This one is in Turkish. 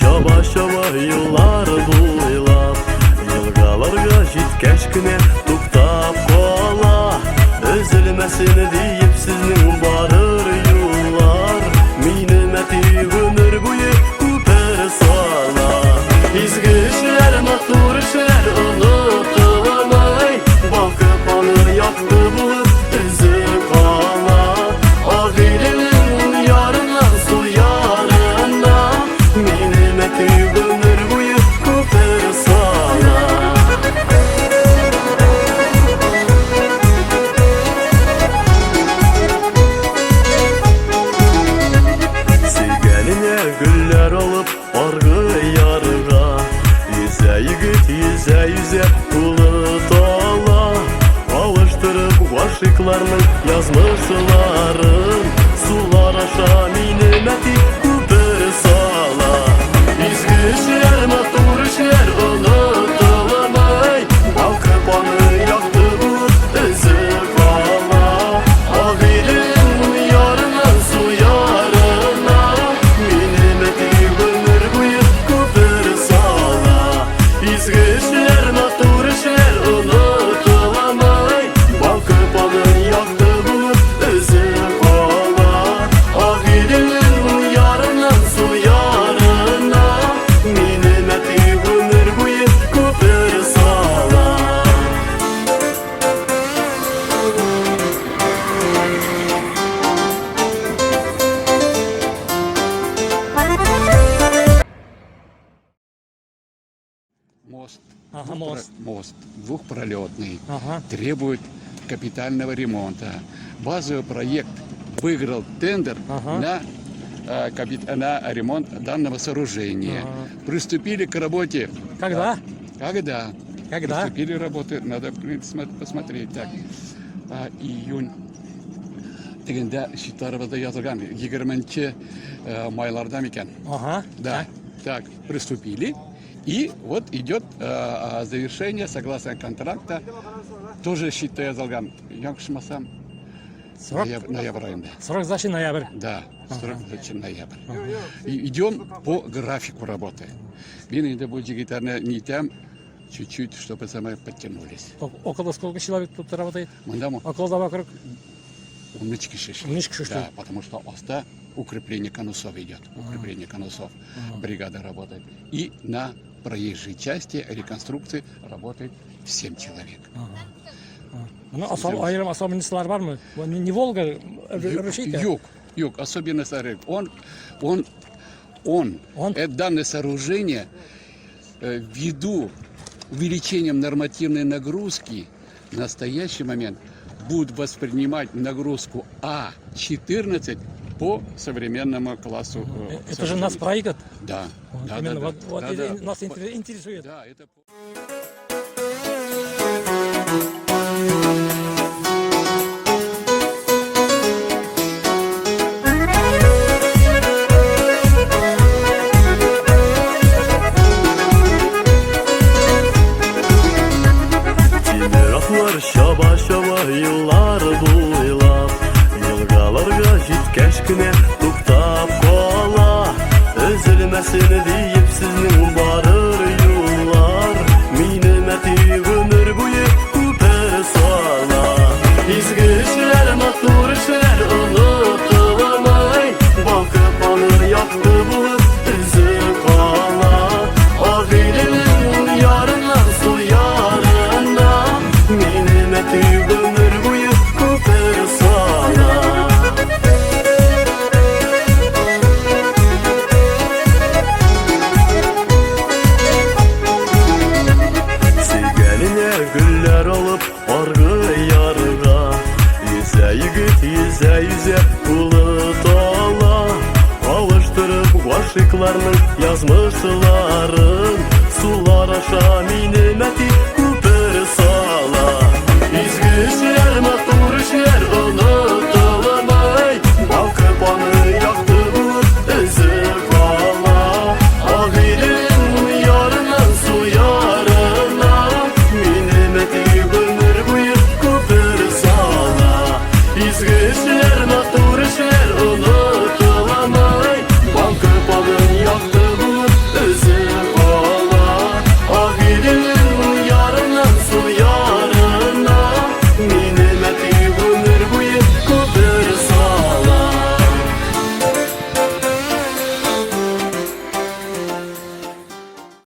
Şaba şaba yıllar boylap Yılgalarga jitkəş günə tuktap qola Özülməsin deyip sizning barır yollar Minimeti ömür boyu küper sala İzgi işler, matur işler unutulmay Bakıp onu yaktı bulup özü kala Ağirinin yarına su yarına Minimeti ömür boyu küper sala Sevgeline güller alıp argı yarıga Yüze yigit yüze yüze bulut ala Alıştırıp aşıklarının yazmışların Sular aşağı minimeti küper sala İzgi işler, matur işler unutulmay Bakıp onu yaktı bulut özü kala Ağirinin yarına su yarına Minimeti ömür boyu küper sala İzgi işler, matur işler unutulmay Bakıp onu yaktı bulut özü kala Ağirinin yarına su yarına Minimeti ömür boyu küper sala Мост. Ага, мост. Мост двухпролетный. Ага. Требует капитального ремонта. Базовый проект выиграл тендер Ага. на ремонт данного сооружения. Ага. Приступили к работе. Когда? Когда? Когда? Приступили к работе. Надо посмотреть. Так. Июнь. Дегенде шиттарыбызда язылган 20 майларда мекен. Ага. Да. Так, приступили. И вот идет завершение, согласно контракта, тоже считая язылган. Яңшымасам, Срок? ноябрь айында. Срок защиты ноябрь. Да, срок зачем ноябрь. И идем по графику работы. Видно, будет жигитарная нитям чуть-чуть, чтобы самое подтянулись. Около сколько человек тут работает? Мандаму Около вокруг. умнички шишли. Умнички шишли. Да, потому что оста укрепление конусов идет. Укрепление конусов. Бригада работает. И на проезжей части реконструкции работает 7 человек. Bunu ayırım особенностьлар var mı? Не Волга, Ручейка? Юг, особенно сарык. Данное сооружение ввиду увеличением нормативной нагрузки в настоящий момент будет воспринимать нагрузку А14 по современному классу. Это же нас проект. Да. Да, Именно да, вот да, да. нас интересует. Да, это... Timir şaba şaba yıllar boylap Yılgalarga jitkəş günə tuktap qola Özülməsin deyip sizning barır yollar Minimeti ömür boyu küper sala İzgi işler, matur işler unutulmay Bakıp onu yaktı bulut özü kala Ağirinin yarına su yarına Minimeti ömür boyu küper sala Sevgeline güller alıp argı yarıga Yüze yigit yüze yüze bulut ala Alıştırıp aşıklarının yazmışların Sular aşağı minimeti küper sala İzgi işler, matur